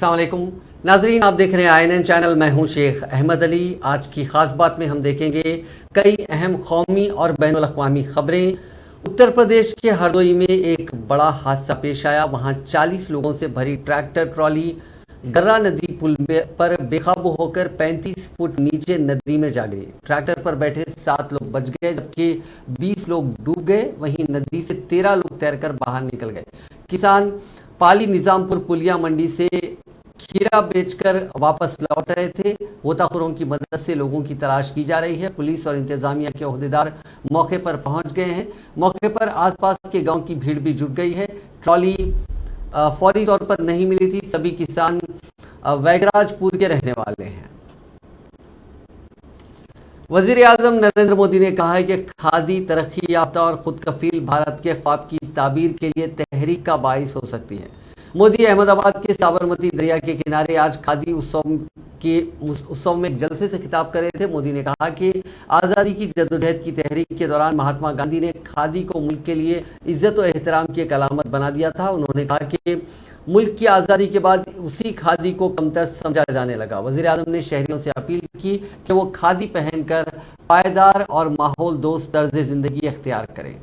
अस्सलाम वालेकुम नाजरीन, आप देख रहे हैं INN चैनल। मैं हूं शेख अहमद अली। आज की ख़ास बात में हम देखेंगे कई अहम कौमी और बैनुल अक़वामी ख़बरें। उत्तर प्रदेश के हरदोई में एक बड़ा हादसा पेश आया। वहां 40 लोगों से भरी ट्रैक्टर ट्रॉली गर्रा नदी पुल पर बेकाबू होकर 35 फुट नीचे नदी में जा गिरी। ट्रैक्टर पर बैठे 7 लोग बच गए जबकि 20 लोग डूब गए। वहीं नदी से 13 लोग तैरकर बाहर निकल गए। किसान पाली निजामपुर पुलिया मंडी से खीरा बेचकर वापस लौट रहे थे। गोताखोरों की मदद से लोगों की तलाश की जा रही है। पुलिस और इंतजामिया के ओहदेदार मौके पर पहुंच गए हैं। मौके पर आसपास के गांव की भीड़ भी जुट गई है। ट्रॉली फौरी तौर पर नहीं मिली थी। सभी किसान वैगराजपुर के रहने वाले हैं। वज़ीर आज़म नरेंद्र मोदी ने कहा है कि खादी तरक्की याफ्ता और खुद कफील भारत के ख्वाब की ताबीर के लिए तहरीक का बाइस हो सकती है। मोदी अहमदाबाद के साबरमती दरिया के किनारे आज खादी उत्सव में एक जलसे से खिताब कर रहे थे। मोदी ने कहा कि आज़ादी की जद्दोजहद की तहरीक के दौरान महात्मा गांधी ने खादी को मुल्क के लिए इज्जत और एहतराम की एक अलामत बना दिया था। उन्होंने कहा कि मुल्क की आज़ादी के बाद उसी खादी को कमतर समझा जाने लगा। वज़ीर आज़म ने शहरियों से अपील की कि वो खादी पहनकर पायदार और माहौल दोस्त तर्ज ज़िंदगी इख्तियार करें।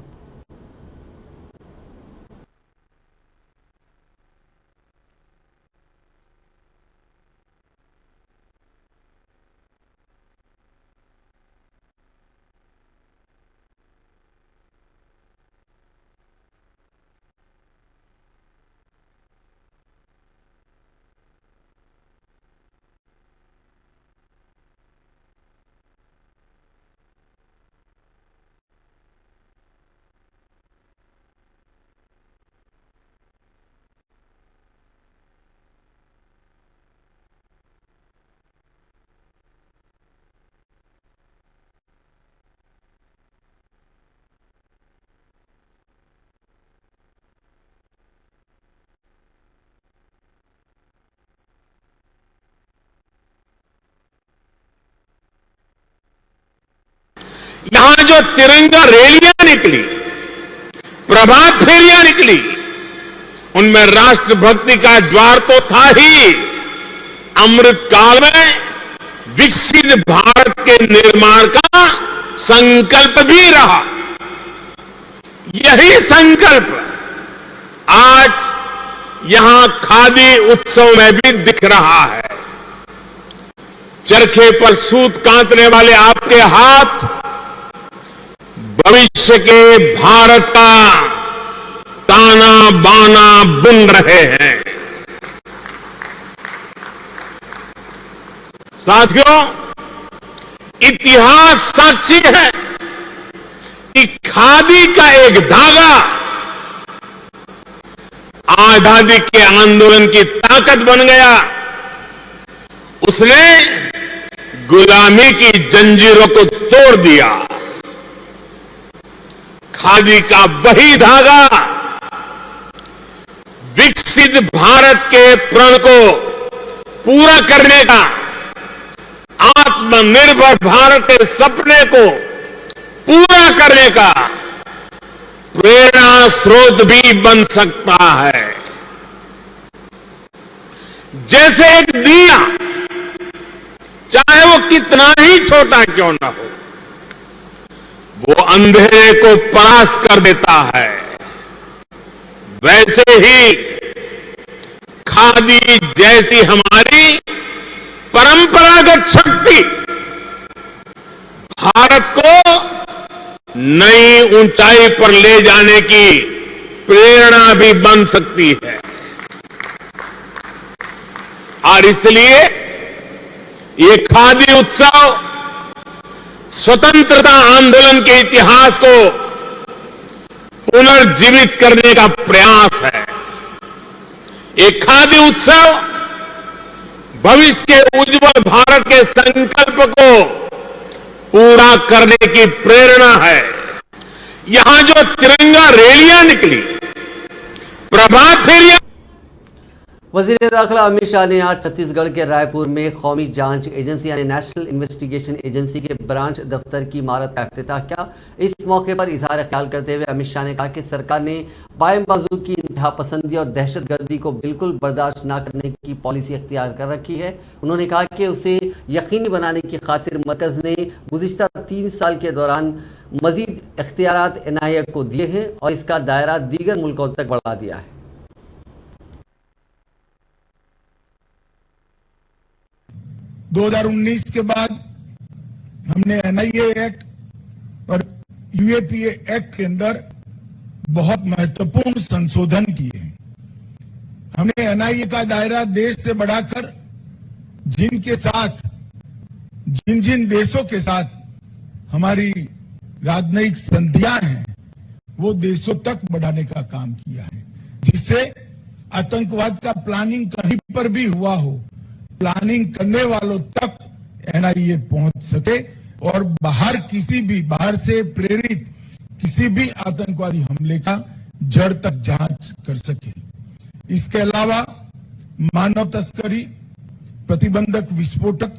यहां जो तिरंगा रैलियां निकली, प्रभात फेरियां निकली, उनमें राष्ट्रभक्ति का ज्वार तो था ही। अमृत काल में विकसित भारत के निर्माण का संकल्प भी रहा। यही संकल्प आज यहां खादी उत्सव में भी दिख रहा है। चरखे पर सूत कांतने वाले आपके हाथ भविष्य के भारत का ताना बाना बुन रहे हैं। साथियों, इतिहास साक्षी है कि खादी का एक धागा आजादी के आंदोलन की ताकत बन गया। उसने गुलामी की जंजीरों को तोड़ दिया। खादी का वही धागा विकसित भारत के प्रण को पूरा करने का, आत्मनिर्भर भारत के सपने को पूरा करने का प्रेरणा स्रोत भी बन सकता है। जैसे एक दिया, चाहे वो कितना ही छोटा क्यों ना हो, वो अंधेरे को परास्त कर देता है। वैसे ही खादी जैसी हमारी परंपरागत शक्ति भारत को नई ऊंचाई पर ले जाने की प्रेरणा भी बन सकती है। और इसलिए ये खादी उत्सव स्वतंत्रता आंदोलन के इतिहास को पुनर्जीवित करने का प्रयास है। ये खादी उत्सव भविष्य के उज्जवल भारत के संकल्प को पूरा करने की प्रेरणा है। यहां जो तिरंगा रैलियां निकली, प्रभात फेरियां। वज़ीर दाखिला अमित शाह ने आज छत्तीसगढ़ के रायपुर में कौमी जांच एजेंसी यानी नेशनल इन्वेस्टिगेशन एजेंसी के ब्रांच दफ्तर की इमारत का इफ्तिताह किया। इस मौके पर इजहार ख्याल करते हुए अमित शाह ने कहा कि सरकार ने बाएं बाजू की इंतहा पसंदी और दहशतगर्दी को बिल्कुल बर्दाश्त न करने की पॉलिसी अख्तियार कर रखी है। उन्होंने कहा कि उसे यकीनी बनाने की खातिर मरकज़ ने गुज़िश्ता 3 साल के दौरान मजीद इख्तियारात एनआईए को दिए हैं और इसका दायरा दीगर मुल्कों तक बढ़ा दिया है। 2019 के बाद हमने एनआईए एक्ट और यूएपीए एक्ट के अंदर बहुत महत्वपूर्ण संशोधन किए हैं। हमने एनआईए का दायरा देश से बढ़ाकर जिन जिन देशों के साथ हमारी राजनयिक संधियां हैं वो देशों तक बढ़ाने का काम किया है, जिससे आतंकवाद का प्लानिंग कहीं पर भी हुआ हो, प्लानिंग करने वालों तक एनआईए पहुंच सके और बाहर से प्रेरित किसी भी आतंकवादी हमले का जड़ तक जांच कर सके। इसके अलावा मानव तस्करी, प्रतिबंधक विस्फोटक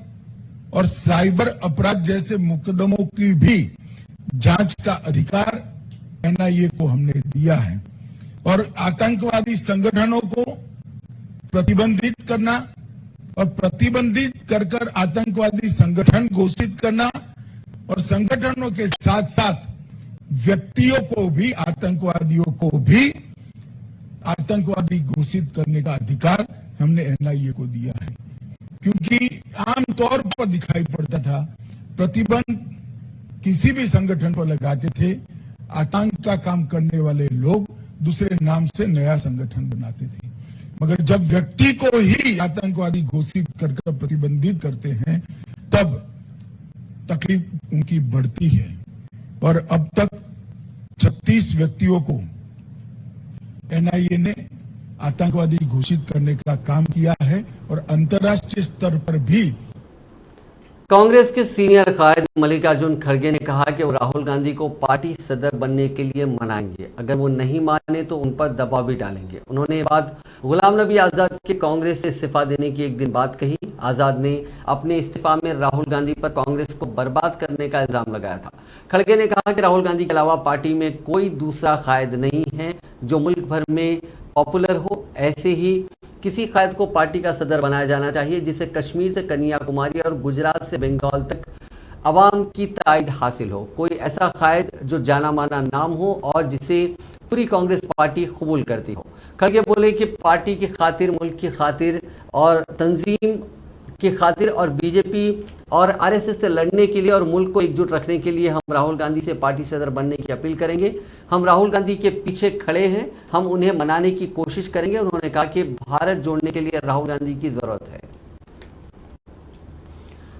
और साइबर अपराध जैसे मुकदमों की भी जांच का अधिकार एनआईए को हमने दिया है और आतंकवादी संगठनों को प्रतिबंधित करना और प्रतिबंधित कर आतंकवादी संगठन घोषित करना और संगठनों के साथ साथ व्यक्तियों को भी, आतंकवादियों को भी आतंकवादी घोषित करने का अधिकार हमने एनआईए को दिया है। क्योंकि आमतौर पर दिखाई पड़ता था प्रतिबंध किसी भी संगठन पर लगाते थे, आतंक का काम करने वाले लोग दूसरे नाम से नया संगठन बनाते थे, मगर जब व्यक्ति को ही आतंकवादी घोषित कर प्रतिबंधित करते हैं तब तकलीफ उनकी बढ़ती है। और अब तक 36 व्यक्तियों को एनआईए ने आतंकवादी घोषित करने का काम किया है और अंतर्राष्ट्रीय स्तर पर भी। कांग्रेस के सीनियर कायद मल्लिकार्जुन खड़गे ने कहा कि वो राहुल गांधी को पार्टी सदर बनने के लिए मनाएंगे, अगर वो नहीं माने तो उन पर दबाव भी डालेंगे। उन्होंने ये बात गुलाम नबी आज़ाद के कांग्रेस से इस्तीफा देने की एक दिन बाद कही। आज़ाद ने अपने इस्तीफा में राहुल गांधी पर कांग्रेस को बर्बाद करने का इल्जाम लगाया था। खड़गे ने कहा कि राहुल गांधी के अलावा पार्टी में कोई दूसरा कायद नहीं है जो मुल्क भर में पॉपुलर हो। ऐसे ही किसी कायद को पार्टी का सदर बनाया जाना चाहिए जिसे कश्मीर से कन्याकुमारी और गुजरात से बंगाल तक अवाम की तायद हासिल हो। कोई ऐसा कायद जो जाना माना नाम हो और जिसे पूरी कांग्रेस पार्टी कबूल करती हो। खड़गे बोले कि पार्टी की खातिर, मुल्क की खातिर और तंजीम की खातिर और बीजेपी और आरएसएस से लड़ने के लिए और मुल्क को एकजुट रखने के लिए हम राहुल गांधी से पार्टी सदर बनने की अपील करेंगे। हम राहुल गांधी के पीछे खड़े हैं, हम उन्हें मनाने की कोशिश करेंगे। उन्होंने कहा कि भारत जोड़ने के लिए राहुल गांधी की जरूरत है।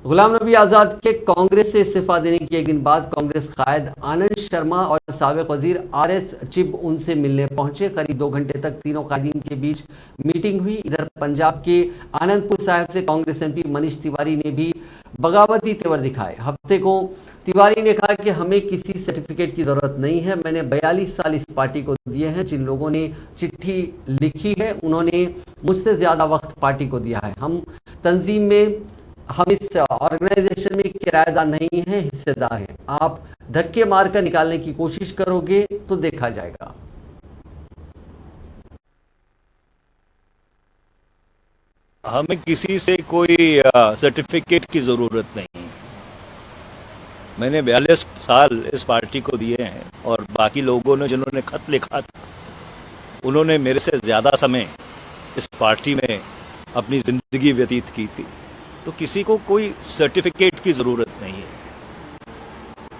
गुलाम नबी आज़ाद के कांग्रेस से इस्तीफा देने की एक दिन बाद कांग्रेस कायद आनंद शर्मा और साबिक वजीर आरएस चिब उनसे मिलने पहुंचे। करीब 2 घंटे तक तीनों कायदीन के बीच मीटिंग हुई। इधर पंजाब के आनंदपुर साहिब से कांग्रेस एमपी मनीष तिवारी ने भी बगावती तेवर दिखाए। हफ्ते को तिवारी ने कहा कि हमें किसी सर्टिफिकेट की जरूरत नहीं है, मैंने 42 साल इस पार्टी को दिए हैं। जिन लोगों ने चिट्ठी लिखी है उन्होंने मुझसे ज्यादा वक्त पार्टी को दिया है। हम तंजीम में, हम इस ऑर्गेनाइजेशन में किराएदार नहीं हैं, हिस्सेदार हैं। आप धक्के मारकर निकालने की कोशिश करोगे तो देखा जाएगा। हमें किसी से कोई सर्टिफिकेट की जरूरत नहीं। मैंने 42 साल इस पार्टी को दिए हैं और बाकी लोगों ने जिन्होंने खत लिखा था उन्होंने मेरे से ज्यादा समय इस पार्टी में अपनी जिंदगी व्यतीत की थी, तो किसी को कोई सर्टिफिकेट की जरूरत नहीं है।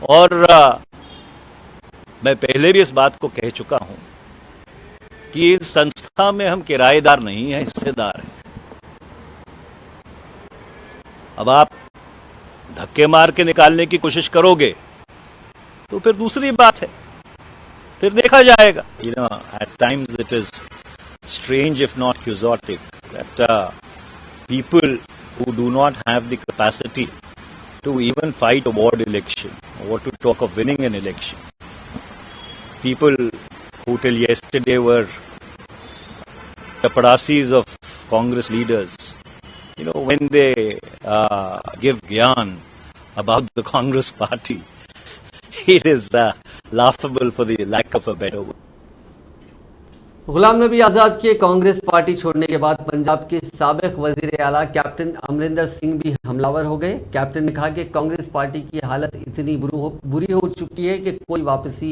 और मैं पहले भी इस बात को कह चुका हूं कि इस संस्था में हम किराएदार नहीं हैं, हिस्सेदार हैं। अब आप धक्के मार के निकालने की कोशिश करोगे तो फिर दूसरी बात है, फिर देखा जाएगा। You know, at times it is strange if not quixotic that people who do not have the capacity to even fight a ward election, or to talk of winning an election, people who till yesterday were the Padasis of Congress leaders, when they give gyan about the Congress party, it is laughable for the lack of a better word. Ghulam Nabi Azad के Congress party छोड़ने के बाद पंजाब के साबिक वजीर आला captain Amarinder Singh भी हमलावर हो गए। कैप्टन ने कहा कि कांग्रेस पार्टी की हालत इतनी बुरी हो चुकी है कि कोई वापसी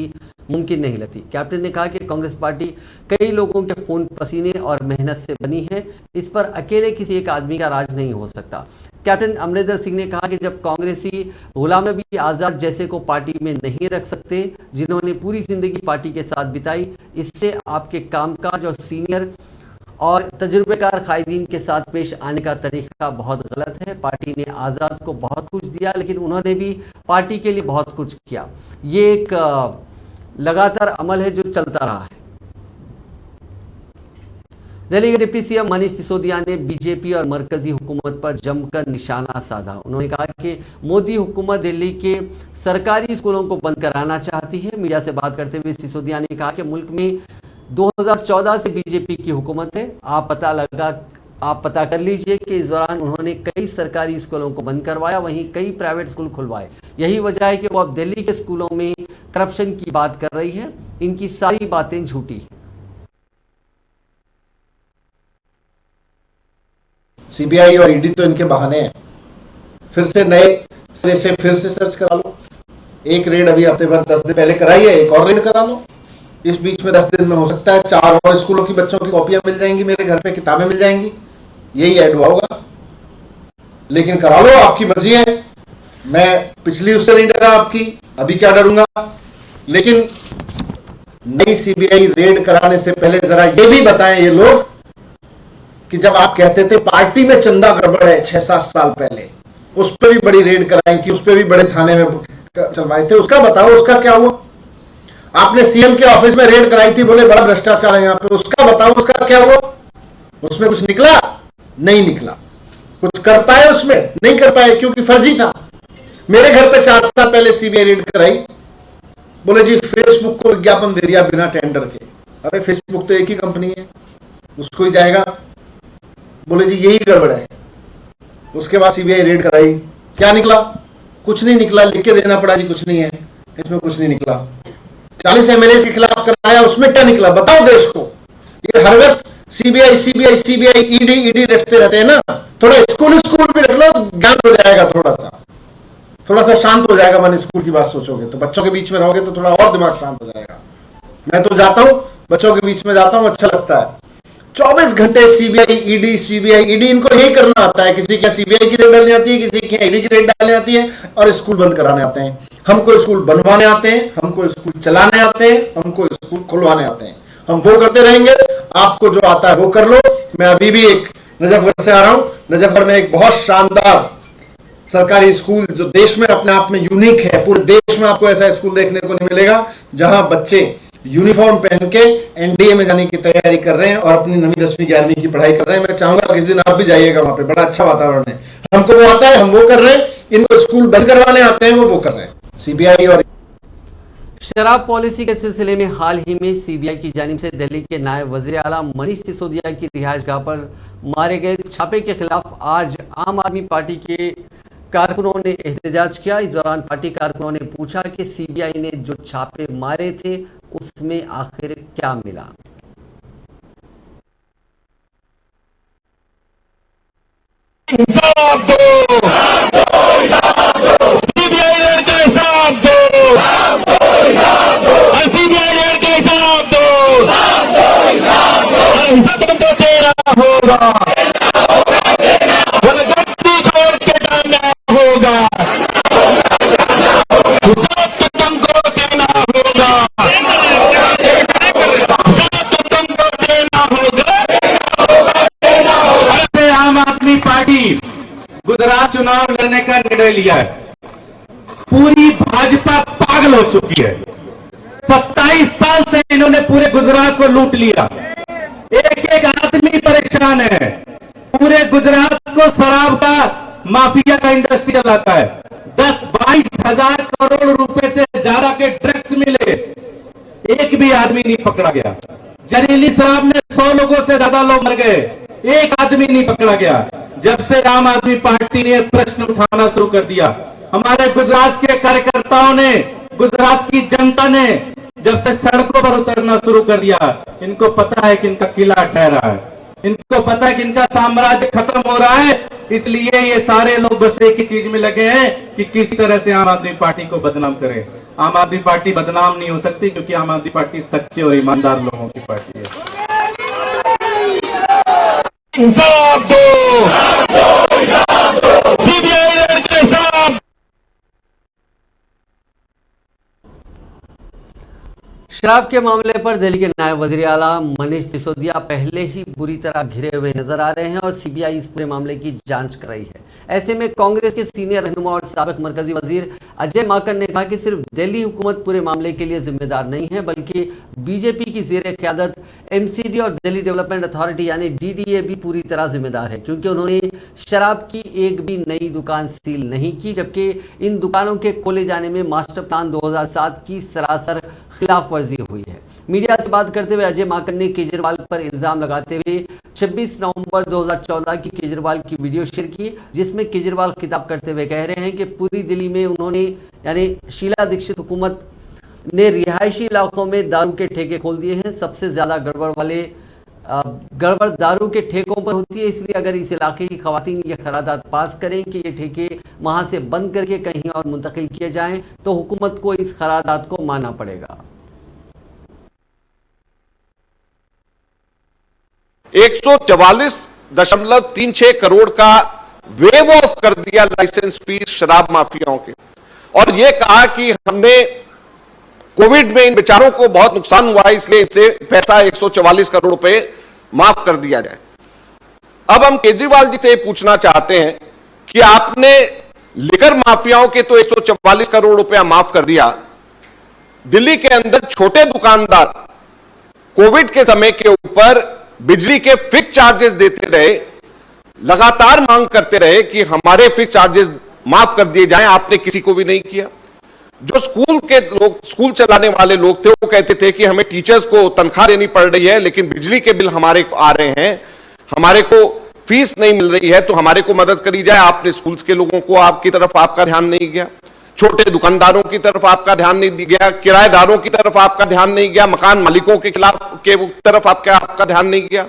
मुमकिन नहीं लगती। कैप्टन ने कहा कि कांग्रेस पार्टी कई लोगों के खून पसीने और मेहनत से बनी है, इस पर अकेले किसी एक आदमी का राज नहीं हो सकता। कैप्टन अमरिंदर सिंह ने कहा कि जब कांग्रेसी गुलाम नबी आज़ाद जैसे को पार्टी में नहीं रख सकते, जिन्होंने पूरी जिंदगी पार्टी के साथ बिताई, इससे आपके कामकाज और सीनियर और तजुर्बेकार कायदीन के साथ पेश आने का तरीका बहुत गलत है। पार्टी ने आज़ाद को बहुत कुछ दिया, लेकिन उन्होंने भी पार्टी के लिए बहुत कुछ किया। ये एक लगातार अमल है जो चलता रहा है। दिल्ली के डिप्टी सीएम मनीष सिसोदिया ने बीजेपी और मरकजी हुकूमत पर जमकर निशाना साधा। उन्होंने कहा कि मोदी हुकूमत दिल्ली के सरकारी स्कूलों को बंद कराना चाहती है। मीडिया से बात करते हुए सिसोदिया ने कहा कि मुल्क में 2014 से बीजेपी की हुकूमत है। आप पता कर लीजिए कि इस दौरान उन्होंने कई सरकारी स्कूलों को बंद करवाया, वहीं कई प्राइवेट स्कूल खुलवाए। यही वजह है कि वो अब दिल्ली के स्कूलों में करप्शन की बात कर रही है। इनकी सारी बातें झूठी हैं। सीबीआई और ईडी तो इनके बहाने हैं। फिर से नए सिरे से फिर से सर्च करा लो। एक रेड अभी हफ्ते भर 10 दिन पहले कराई है, एक और रेड करा लो। इस बीच में 10 दिन में हो सकता है 4 और स्कूलों की बच्चों की कॉपियां मिल जाएंगी, मेरे घर पे किताबें मिल जाएंगी, यही ऐड हुआ होगा। लेकिन करा लो, आपकी मर्जी है। मैं पिछली उससे नहीं डरा आपकी, अभी क्या डरूंगा। लेकिन नई सीबीआई रेड कराने से पहले जरा ये भी बताएं ये लोग कि जब आप कहते थे पार्टी में चंदा गड़बड़ है 6-7 साल पहले, उस पर भी बड़ी रेड कराई थी, उस पर भी बड़े थाने में चलवाए थे, उसका बताओ, उसका क्या हुआ। आपने सीएम के ऑफिस में रेड कराई थी, बोले बड़ा भ्रष्टाचार है यहां पे, उसका बताओ, उसका क्या हुआ। उसमें कुछ निकला? नहीं निकला। कुछ कर पाए उसमें? नहीं कर पाए, क्योंकि फर्जी था। मेरे घर पे 4 साल पहले सीबीआई रेड कराई, बोले जी फेसबुक को विज्ञापन दे दिया बिना टेंडर के। अरे फेसबुक तो एक ही कंपनी है, उसको ही जाएगा। बोले जी यही गड़बड़ है। उसके बाद सीबीआई रेड कराई, क्या निकला? कुछ नहीं निकला। लिख के देना पड़ा जी कुछ नहीं है, इसमें कुछ नहीं निकला। 40 एमएलए के खिलाफ कराया, उसमें क्या निकला बताओ देश को। ये हर वक्त CBI CBI CBI ED ED रटते रहते हैं ना। थोड़ा स्कूल भी रख लो, ज्ञान हो जाएगा, थोड़ा सा शांत हो जाएगा मन। स्कूल की बात सोचोगे तो, बच्चों के बीच में रहोगे तो थोड़ा और दिमाग शांत हो जाएगा। मैं तो जाता हूं, बच्चों के बीच में जाता हूं, अच्छा लगता है। 24 घंटे सीबीआई ईडी, इनको यही करना आता है। किसी के सीबीआई की रेड डालनी आती है, किसी के ईडी की रेड डालनी आती है, और स्कूल बंद कराने आते हैं। हमको स्कूल बनवाने आते हैं, हमको स्कूल चलाने आते हैं, हमको स्कूल खुलवाने आते हैं। हम वो करते रहेंगे, आपको जो आता है वो कर लो। मैं अभी भी एक नजफगढ़ से आ रहा हूं। नजफगढ़ में एक बहुत शानदार सरकारी स्कूल जो देश में अपने आप में यूनिक है। पूरे देश में आपको ऐसा स्कूल देखने को नहीं मिलेगा जहां बच्चे यूनिफॉर्म पहन के एनडीए में जाने की तैयारी कर रहे हैं और अपनी 9वीं 10वीं 11वीं की पढ़ाई कर रहे हैं। मैं चाहूंगा किसी दिन आप भी जाइएगा वहां पे, बड़ा अच्छा वातावरण है। हमको वो आता है, हम वो कर रहे हैं। इनको स्कूल बंद करवाने आते हैं, वो कर रहे हैं। सीबीआई और शराब पॉलिसी के सिलसिले में हाल ही में सीबीआई की जानिब से दिल्ली के नायब वजीर आला मनीष सिसोदिया की रिहायशगाह पर मारे गए छापे के खिलाफ आज आम आदमी पार्टी के कारकुनों ने एहतजाज किया। इस दौरान पार्टी कारकुनों ने पूछा कि सीबीआई ने जो छापे मारे थे उसमें आखिर क्या मिला। गुजरात चुनाव लड़ने का निर्णय लिया है। पूरी भाजपा पागल हो चुकी है। 27 साल से इन्होंने पूरे गुजरात को लूट लिया। एक एक आदमी परेशान है। पूरे गुजरात को शराब का माफिया का इंडस्ट्री चलाता है। 10-22 हजार करोड़ रुपए से ज्यादा के ड्रग्स मिले, एक भी आदमी नहीं पकड़ा गया। जहरीली शराब में 100 लोगों से ज्यादा लोग मर गए। एक आदमी नहीं पकड़ा गया। जब से आम आदमी पार्टी ने प्रश्न उठाना शुरू कर दिया, हमारे गुजरात के कार्यकर्ताओं ने, गुजरात की जनता ने जब से सड़कों पर उतरना शुरू कर दिया, इनको पता है कि इनका किला ठहरा है, इनको पता है कि इनका साम्राज्य खत्म हो रहा है। इसलिए ये सारे लोग बस एक ही चीज में लगे हैं कि किसी तरह से आम आदमी पार्टी को बदनाम करें। आम आदमी पार्टी बदनाम नहीं हो सकती, क्योंकि आम आदमी पार्टी सच्चे और ईमानदार लोगों की पार्टी है। शराब के मामले पर दिल्ली के नायब वजीर आला मनीष सिसोदिया पहले ही बुरी तरह घिरे हुए नजर आ रहे हैं और सीबीआई इस पूरे मामले की जांच कर रही है। ऐसे में कांग्रेस के सीनियर रहनुमा और साबिक मरकजी वजीर अजय माकन ने कहा कि सिर्फ दिल्ली हुकूमत पूरे मामले के लिए जिम्मेदार नहीं है, बल्कि बीजेपी की जेर क़यादत एमसीडी और दिल्ली डेवलपमेंट अथॉरिटी यानी डीडीए भी पूरी तरह जिम्मेदार है, क्योंकि उन्होंने शराब की एक भी नई दुकान सील नहीं की, जबकि इन दुकानों के खोले जाने में मास्टर प्लान 2007 की सरासर खिलाफ वर्जी हुई है। मीडिया से बात करते हुए अजय माकन ने केजरीवाल पर इल्जाम लगाते हुए 26 नवंबर 2014 की केजरीवाल की वीडियो शेयर की, जिसमें केजरीवाल खिताब करते हुए कह रहे हैं कि पूरी दिल्ली में उन्होंने यानी शीला दीक्षित हुकूमत ने रिहायशी इलाकों में दारू के ठेके खोल दिए हैं। सबसे ज्यादा गड़बड़ दारू के ठेकों पर होती है, इसलिए अगर इस इलाके की खवातीन ये करारदाद पास करें कि ये ठेके वहां से बंद करके कहीं और मुंतकिल किए जाएं, तो हुकूमत को इस करारदाद को मानना पड़ेगा। 144.36 करोड़ का वेव ऑफ कर दिया लाइसेंस फीस शराब माफियाओं के, और यह कहा कि हमने कोविड में इन बेचारों को बहुत नुकसान हुआ है, इसलिए इनसे पैसा 144 करोड़ रुपए माफ कर दिया जाए। अब हम केजरीवाल जी से पूछना चाहते हैं कि आपने लिकर माफियाओं के तो 144 करोड़ रुपया माफ कर दिया, दिल्ली के अंदर छोटे दुकानदार कोविड के समय के ऊपर बिजली के फिक्स चार्जेस देते रहे, लगातार मांग करते रहे कि हमारे फिक्स चार्जेस माफ कर दिए जाएं, आपने किसी को भी नहीं किया। जो स्कूल के लोग, स्कूल चलाने वाले लोग थे, वो कहते थे कि हमें टीचर्स को तनख्वाह देनी पड़ रही है, लेकिन बिजली के बिल हमारे को आ रहे हैं, हमारे को फीस नहीं मिल रही है, तो हमारे को मदद करी जाए। आपने स्कूल्स के लोगों को, आपकी तरफ आपका ध्यान नहीं गया, छोटे दुकानदारों की तरफ आपका ध्यान नहीं गया, किराएदारों की तरफ आपका ध्यान नहीं गया, मकान मालिकों के खिलाफ के तरफ आपका ध्यान नहीं गया।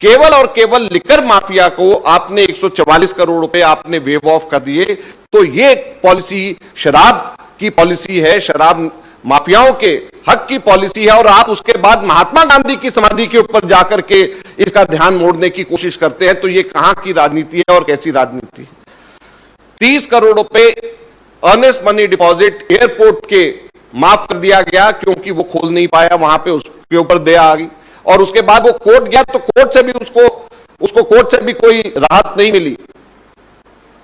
केवल और केवल लिकर माफिया को आपने 144 करोड़ रुपए आपने वेव ऑफ कर दिए। तो ये पॉलिसी शराब की पॉलिसी है, शराब माफियाओं के हक की पॉलिसी है, और आप उसके बाद महात्मा गांधी की समाधि के ऊपर जाकर के इसका ध्यान मोड़ने की कोशिश करते हैं। तो ये कहां की राजनीति है और कैसी राजनीति है? 30 करोड़ रुपए अर्नेस्ट मनी डिपॉजिट एयरपोर्ट के माफ कर दिया गया, क्योंकि वो खोल नहीं पाया, वहां पे उसके ऊपर दया आ गई, और उसके बाद वो कोर्ट गया तो कोर्ट से भी उसको कोर्ट से भी कोई राहत नहीं मिली,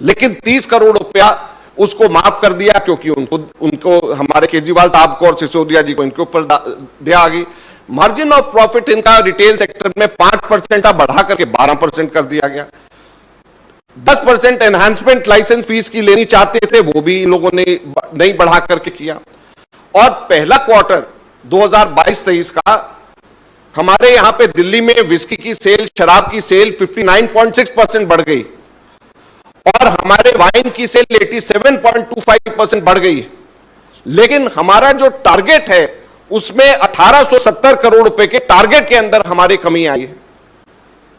लेकिन 30 करोड़ रुपया उसको माफ कर दिया, क्योंकि उनको हमारे केजरीवाल साहब को और सिसोदिया जी को इनके ऊपर दया आ गई। मार्जिन ऑफ प्रॉफिट इनका रिटेल सेक्टर में 5% बढ़ा करके 12% कर दिया गया। 10% एनहांसमेंट लाइसेंस फीस की लेनी चाहते थे, वो भी इन लोगों ने नहीं बढ़ा करके किया। और पहला क्वार्टर 2022-23 का हमारे यहां पे दिल्ली में विस्की की सेल, शराब की सेल 59.6% बढ़ गई, और हमारे वाइन की सेल 87.25% बढ़ गई। लेकिन हमारा जो टारगेट है उसमें 1870 करोड़ रुपए के टारगेट के अंदर हमारी कमी आई है।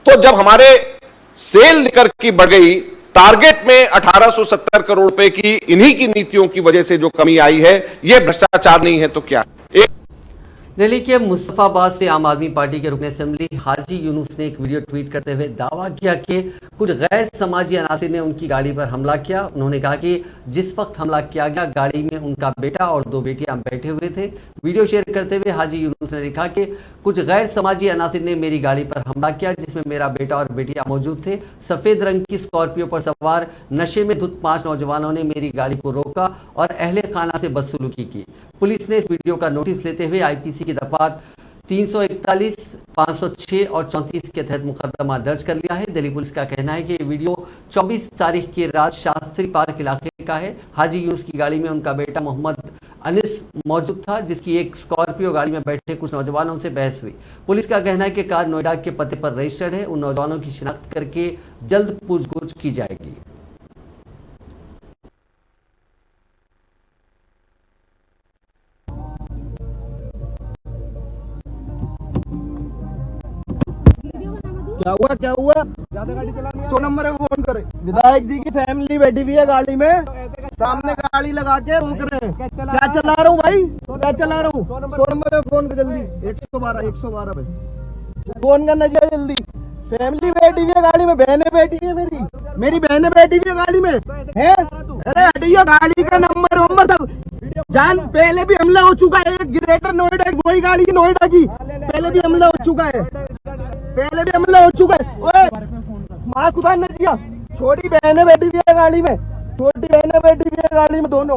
तो जब हमारे सेल लेकर की बढ़ गई, टारगेट में 1870 करोड़ रुपए की इन्हीं की नीतियों की वजह से जो कमी आई है, यह भ्रष्टाचार नहीं है तो क्या? दिल्ली के मुस्तफाबाद से आम आदमी पार्टी के रुकन असेंबली हाजी यूनुस ने एक वीडियो ट्वीट करते हुए दावा किया कि कुछ गैर समाजी अनासिर ने उनकी गाड़ी पर हमला किया। उन्होंने कहा कि जिस वक्त हमला किया गया, गाड़ी में उनका बेटा और 2 बेटियां बैठे हुए थे। वीडियो शेयर करते हुए हाजी यूनुस ने लिखा कि कुछ गैर समाजी अनासिर ने मेरी गाड़ी पर हमला किया, जिसमें मेरा बेटा और बेटियां मौजूद थे। सफ़ेद रंग की स्कॉर्पियो पर सवार नशे में धुत 5 नौजवानों ने मेरी गाड़ी को रोका और अहले खाना से बदसलूकी की। पुलिस ने इस वीडियो का नोटिस लेते हुए आईपीसी की दफात 341, 506 और 34 के तहत मुकदमा दर्ज कर लिया है। दिल्ली पुलिस का कहना है कि ये वीडियो 24 तारीख की रात शास्त्री पार्क इलाके का है। हाजी यूनुस की गाड़ी में उनका बेटा मोहम्मद अनिस मौजूद था, जिसकी एक स्कॉर्पियो गाड़ी में बैठे कुछ नौजवानों से बहस हुई। पुलिस का कहना है कि कार नोएडा के पते पर रजिस्टर्ड है। उन नौजवानों की शिनाख्त करके जल्द पूछताछ की जाएगी। क्या हुआ 100 नंबर पे फोन करे। विधायक जी की फैमिली बैठी हुई है गाड़ी में, सामने गाड़ी लगा के रोक रहे हैं। क्या चला रहा हूँ भाई, क्या चला रहा हूँ? 100 नंबर पे फोन कर जल्दी, 112 पे फोन करना चाहिए जल्दी। फैमिली बैठी हुई है गाड़ी में, बहनें बैठी हुई है, मेरी बहनें बैठी हुई है गाड़ी में है। अरे हटियो, गाड़ी का नंबर सब जान। पहले भी हमला हो चुका है, ग्रेटर नोएडा वही गाड़ी नोएडा की, पहले भी हमला हो चुका है, ओए माँ खुदा न जिया। छोटी बहनें बैठी हुई है गाड़ी में, दोनों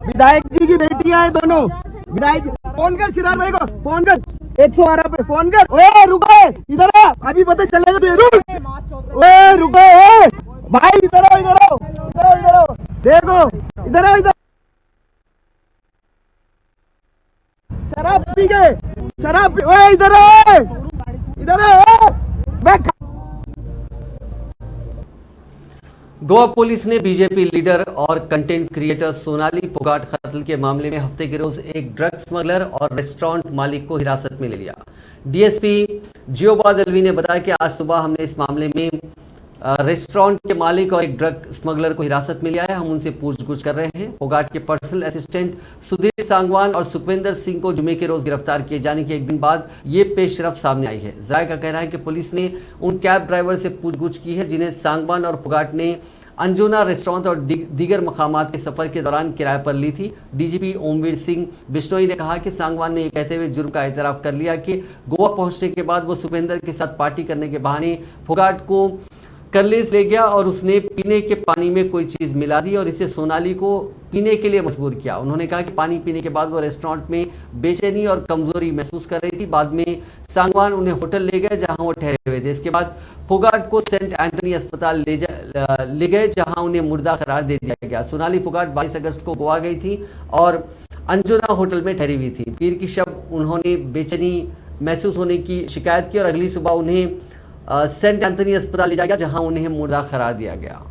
विधायक जी की बेटियां हैं दोनों। विधायक फोन कर, चिराग भाई को फोन कर, 112 पे फोन कर। ओए रुको, इधर आ, अभी पता चलेगा तो रुक। ओए रुको भाई, इधर आओ, देखो इधर आओ। शराब पी, ओए इधर आओ। गोवा पुलिस ने बीजेपी लीडर और कंटेंट क्रिएटर सोनाली फोगाट कत्ल के मामले में हफ्ते के रोज एक ड्रग स्मगलर और रेस्टोरेंट मालिक को हिरासत में ले लिया। डीएसपी जियोबा दलवी ने बताया कि आज सुबह हमने इस मामले में रेस्टोरेंट के मालिक और एक ड्रग स्मगलर को हिरासत में लिया है। हम उनसे पूछताछ कर रहे हैं। फोगाट के पर्सनल असिस्टेंट सुधीर सांगवान और सुखविंदर सिंह को जुमे के रोज गिरफ्तार किए जाने के एक दिन बाद ये पेशरफ सामने आई है। जाय का कहना है कि पुलिस ने उन कैब ड्राइवर से पूछताछ की है जिन्हें सांगवान और फोगाट ने अंजुना रेस्टोरेंट और दीगर मकामात के सफर के दौरान किराए पर ली थी। डीजीपी ओमवीर सिंह बिश्नोई ने कहा कि सांगवान ने यह कहते हुए जुर्म का एतराफ कर लिया कि गोवा पहुंचने के बाद वो सुखविंदर के साथ पार्टी करने के बहाने फोगाट को कलेज ले गया और उसने पीने के पानी में कोई चीज़ मिला दी और इसे सोनाली को पीने के लिए मजबूर किया। उन्होंने कहा कि पानी पीने के बाद वो रेस्टोरेंट में बेचैनी और कमजोरी महसूस कर रही थी। बाद में सांगवान उन्हें होटल ले गए जहां वो ठहरे हुए थे। इसके बाद फोगाट को सेंट एंटनी अस्पताल ले गए जहां उन्हें मुर्दा करार दे दिया गया। सोनाली फोगाट 22 अगस्त को गोवा गई थी और अंजुना होटल में ठहरी हुई थी। पीर की शब उन्होंने बेचैनी महसूस होने की शिकायत की और अगली सुबह उन्हें सेंट एंथनी अस्पताल ले जाया गया जहां उन्हें मुर्दा करार दिया गया।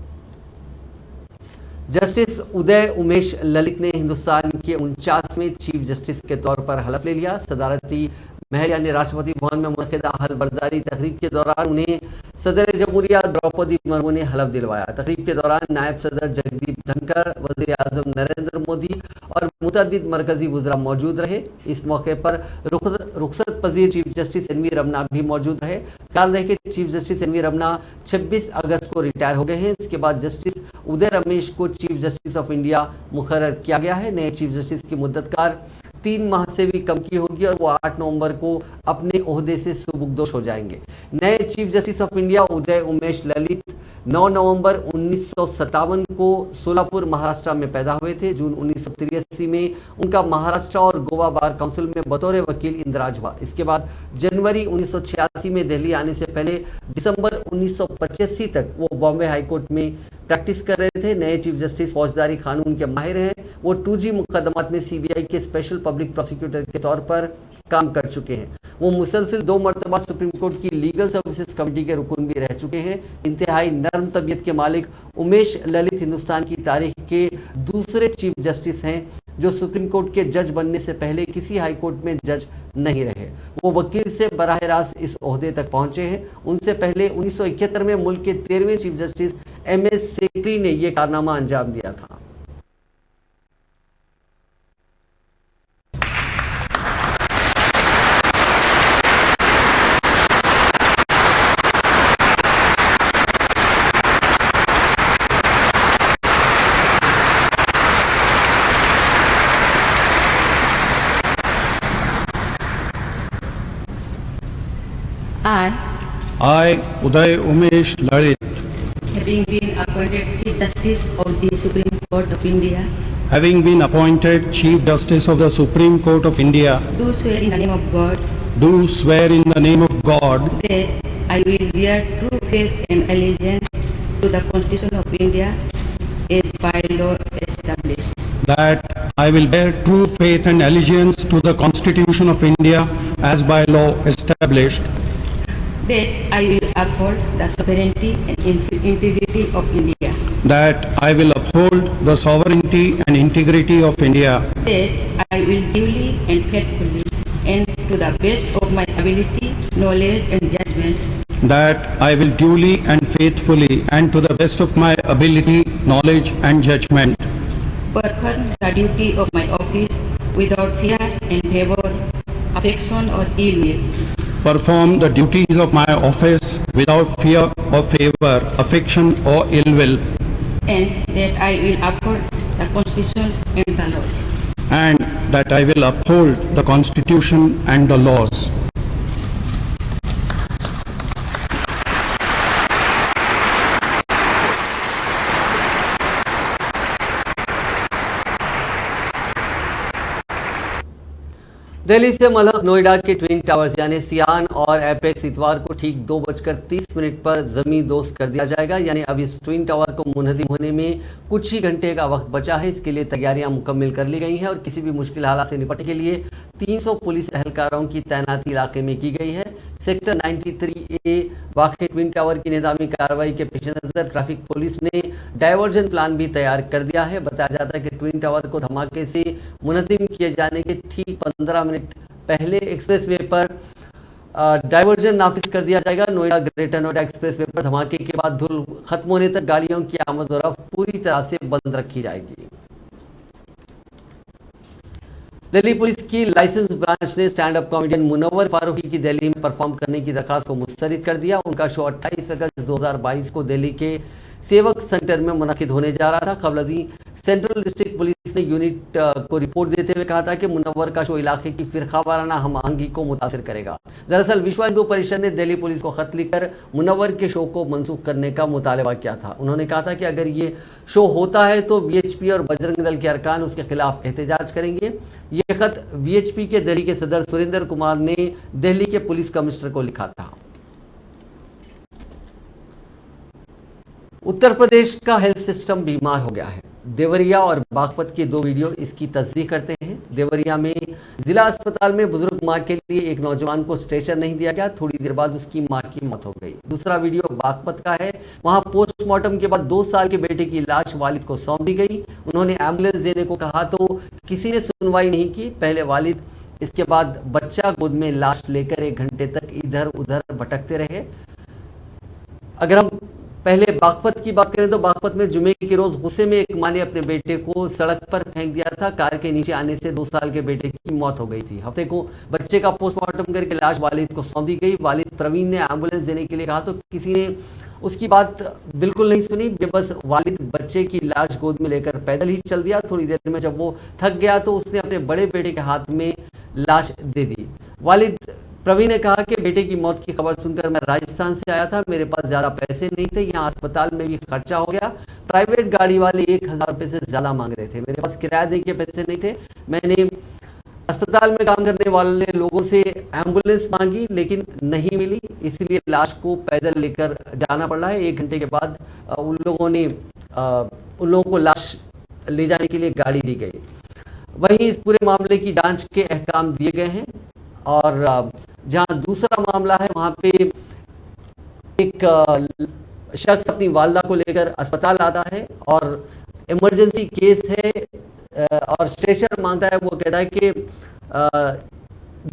जस्टिस उदय उमेश ललित ने हिंदुस्तान के 49वें चीफ जस्टिस के तौर पर हलफ ले लिया। सदारती महल यानी राष्ट्रपति भवन में मुनक़िदा हलफबरदारी तकरीब के दौरान उन्हें सदर जमहूरिया द्रौपदी मुर्मू ने हलफ दिलवाया। तकरीब के दौरान नायब सदर जगदीप धनखड़, वज़ीर आज़म नरेंद्र मोदी और मुतअद्दिद मरकजी वज़रा मौजूद रहे। इस मौके पर रुखसत पजीर chief justice N V Ramana भी मौजूद रहे। ख्याल रहे कि chief justice N V Ramana 26 अगस्त को रिटायर हो गए हैं। इसके बाद जस्टिस उदय रमेश को चीफ जस्टिस ऑफ इंडिया मुकर्रर किया गया है। नए चीफ जस्टिस की मुद्दतकार 3 माह से भी कम की होगी और वो 8 नवंबर को अपने ओहदे से सुबुकदोश हो जाएंगे। नए chief justice of India Uday Umesh Lalit 9 नवंबर 1957 को सोलापुर महाराष्ट्र में पैदा हुए थे। जून 1983 में उनका महाराष्ट्र और गोवा बार काउंसिल में बतौर वकील इंदराज हुआ। इसके बाद जनवरी 1986 में दिल्ली आने से पहले दिसंबर 1985 तक वो बॉम्बे हाईकोर्ट में प्रैक्टिस कर रहे थे। नए चीफ जस्टिस फौजदारी कानून के माहिर हैं। वो 2G मुकदमात में सीबीआई के स्पेशल पब्लिक प्रोसिक्यूटर के तौर पर काम कर चुके हैं। वो मुसलसिल 2 मरतबा सुप्रीम कोर्ट की लीगल सर्विसेज कमेटी के रुकन भी रह चुके हैं। इंतहाई नर्म तबीयत के मालिक उमेश ललित हिंदुस्तान की तारीख के दूसरे चीफ जस्टिस हैं जो सुप्रीम कोर्ट के जज बनने से पहले किसी हाई कोर्ट में जज नहीं रहे। वो वकील से बराह रास्त इस ओहदे तक पहुंचे हैं। उनसे पहले 1971 में मुल्क के 13वें चीफ जस्टिस MS सेक्री ने यह कारनामा अंजाम दिया था। I, Uday Umesh Lalit, having been appointed Chief Justice of the Supreme Court of India, having been appointed Chief Justice of the Supreme Court of India, do swear in the name of God do swear in the name of God that I will bear true faith and allegiance to the Constitution of India as by law established. that I will bear true faith and allegiance to the Constitution of India as by law established, That I will uphold the sovereignty and integrity of India. that I will uphold the sovereignty and integrity of India, That I will duly and faithfully and to the best of my ability, knowledge and judgment that I will duly and faithfully and to the best of my ability, knowledge and judgment perform the duty of my office without fear and favor, affection or ill will. perform the duties of my office without fear or favor, affection or ill will, And that I will uphold the Constitution and the laws. and that I will uphold the Constitution and the laws. Delhi से मलक नोएडा के twin towers यानी सियान और apex इतवार को ठीक 2:30 पर जमीन दोस्त कर दिया जाएगा। यानी अब इस ट्विन टावर को मुनहदिम होने में कुछ ही घंटे का वक्त बचा है। इसके लिए तैयारियां मुकम्मल कर ली गई हैं और किसी भी मुश्किल हालात से निपटने के लिए 300 पुलिस एहलकारों की तैनाती इलाके में की गई है। सेक्टर 93A वाक़े ट्विन टावर की निज़ामी कार्रवाई के पेश नज़र ट्रैफिक पुलिस ने डायवर्जन प्लान भी तैयार कर दिया है। बताया जाता है कि ट्विन टावर को धमाके से मुनहदिम किए जाने के ठीक 15 मिनट पहले एक्सप्रेसवे पर डायवर्जन नाफिज कर दिया जाएगा। नोएडा ग्रेटर नोएडा एक्सप्रेसवे पर धमाके के बाद धुल खत्म होने तक गाड़ियों की आमद और रफ्त पूरी तरह से बंद रखी जाएगी। दिल्ली पुलिस की लाइसेंस ब्रांच ने stand up comedian Munawar Faruqui की दिल्ली में परफॉर्म करने की दरखास्त को मुस्तरद कर दिया। उनका शो 28 अगस्त 2022 को दिल्ली के सेवक सेंटर में मुनक़िद होने जा रहा था। कबलजी सेंट्रल डिस्ट्रिक्ट पुलिस ने यूनिट को रिपोर्ट देते हुए कहा था कि मुनव्वर का शो इलाके की फिरकावाराना हम आहंगी को मुतासिर करेगा। दरअसल विश्व हिंदू परिषद ने दिल्ली पुलिस को खत लिखकर मुनव्वर के शो को मनसूख करने का मुतालबा किया था। उन्होंने कहा था कि अगर ये शो होता है तो वीएचपी और बजरंग दल के अरकान उसके खिलाफ एहतजाज करेंगे। ये खत वीएचपी के दिल्ली के सदर सुरेंद्र कुमार ने दिल्ली के पुलिस कमिश्नर को लिखा था। उत्तर प्रदेश का हेल्थ सिस्टम बीमार हो गया है। देवरिया और बागपत के 2 वीडियो इसकी तस्दीक करते हैं। देवरिया में जिला अस्पताल में बुजुर्ग मां के लिए एक नौजवान को स्ट्रेचर नहीं दिया गया, थोड़ी देर बाद उसकी मां की मौत हो गई। दूसरा वीडियो बागपत का है। वहां पोस्टमार्टम के बाद 2 साल के बेटे की लाश वालिद को सौंप दी गई। उन्होंने एम्बुलेंस देने को कहा तो किसी ने सुनवाई नहीं की। पहले वालिद, इसके बाद बच्चा गोद में लाश लेकर 1 घंटे तक इधर उधर भटकते रहे। अगर हम पहले बागपत की बात करें तो बागपत में जुमे के रोज गुस्से में एक मां ने अपने बेटे को सड़क पर फेंक दिया था। कार के नीचे आने से 2 साल के बेटे की मौत हो गई थी। हफ्ते को बच्चे का पोस्टमार्टम करके लाश वालिद को सौंप दी गई। वालिद प्रवीण ने एम्बुलेंस देने के लिए कहा तो किसी ने उसकी बात बिल्कुल नहीं सुनी। बेबस वालिद बच्चे की लाश गोद में लेकर पैदल ही चल दिया। थोड़ी देर में जब वो थक गया तो उसने अपने बड़े बेटे के हाथ में लाश दे दी। वालिद प्रवीण ने कहा कि बेटे की मौत की खबर सुनकर मैं राजस्थान से आया था, मेरे पास ज्यादा पैसे नहीं थे, यहाँ अस्पताल में भी खर्चा हो गया। प्राइवेट गाड़ी वाले 1000 रुपये से ज्यादा मांग रहे थे, मेरे पास किराया देने के पैसे नहीं थे। मैंने अस्पताल में काम करने वाले लोगों से एम्बुलेंस मांगी लेकिन नहीं मिली, इसलिए लाश को पैदल लेकर जाना पड़ रहा है। 1 घंटे के बाद उन लोगों को लाश ले जाने के लिए गाड़ी दी गई। वहीं इस पूरे मामले की जांच के अहकाम दिए गए हैं और जहां दूसरा मामला है वहां पे एक शख्स अपनी वालदा को लेकर अस्पताल आता है और इमरजेंसी केस है और स्ट्रेचर मांगता है। वो कहता है कि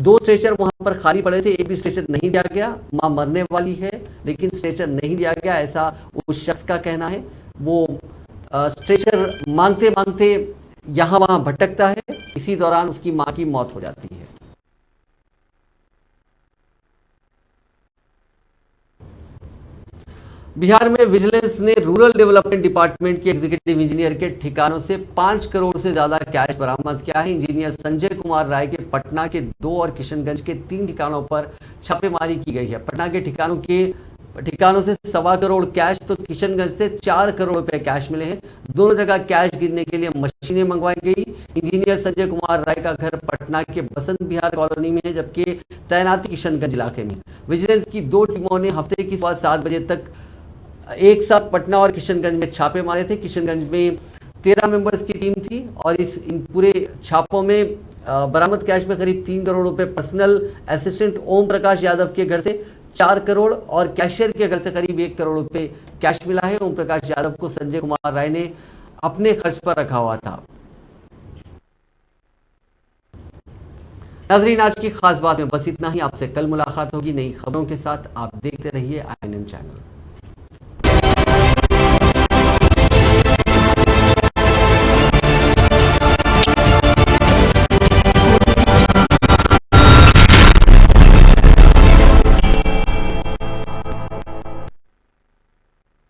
2 स्ट्रेचर वहां पर खाली पड़े थे, एक भी स्ट्रेचर नहीं दिया गया, मां मरने वाली है लेकिन स्ट्रेचर नहीं दिया गया, ऐसा उस शख्स का कहना है। वो स्ट्रेचर मांगते मांगते यहाँ वहाँ भटकता है। इसी दौरान उसकी मां की मौत हो जाती है। बिहार में विजिलेंस ने रूरल डेवलपमेंट डिपार्टमेंट के एग्जीक्यूटिव इंजीनियर के ठिकानों से 5 करोड़ से ज्यादा कैश बरामद किया है। इंजीनियर संजय कुमार राय के पटना के 2 और किशनगंज के 3 ठिकानों पर छापेमारी की गई है। पटना के ठिकानों से 1.25 करोड़ कैश तो किशनगंज से 4 करोड़ रुपए कैश मिले हैं। दोनों जगह कैश गिनने के लिए मशीनें मंगवाई गई। इंजीनियर संजय कुमार राय का घर पटना के बसंत विहार कॉलोनी में है, जबकि तैनाती किशनगंज इलाके में। विजिलेंस की 2 टीमों ने हफ्ते की सुबह 7 बजे तक एक साथ पटना और किशनगंज में छापे मारे थे। किशनगंज में 13 मेंबर्स की टीम थी और इन पूरे छापों में बरामद कैश में करीब 3 करोड़ रुपए पर्सनल असिस्टेंट ओम प्रकाश यादव के घर से 4 करोड़ और कैशियर के घर से करीब 1 करोड़ रुपए कैश मिला है। ओम प्रकाश यादव को संजय कुमार राय ने अपने खर्च पर रखा हुआ था। नाजरीन, आज की खास बात में बस इतना ही। आपसे कल मुलाकात होगी नई खबरों के साथ। आप देखते रहिए INN चैनल।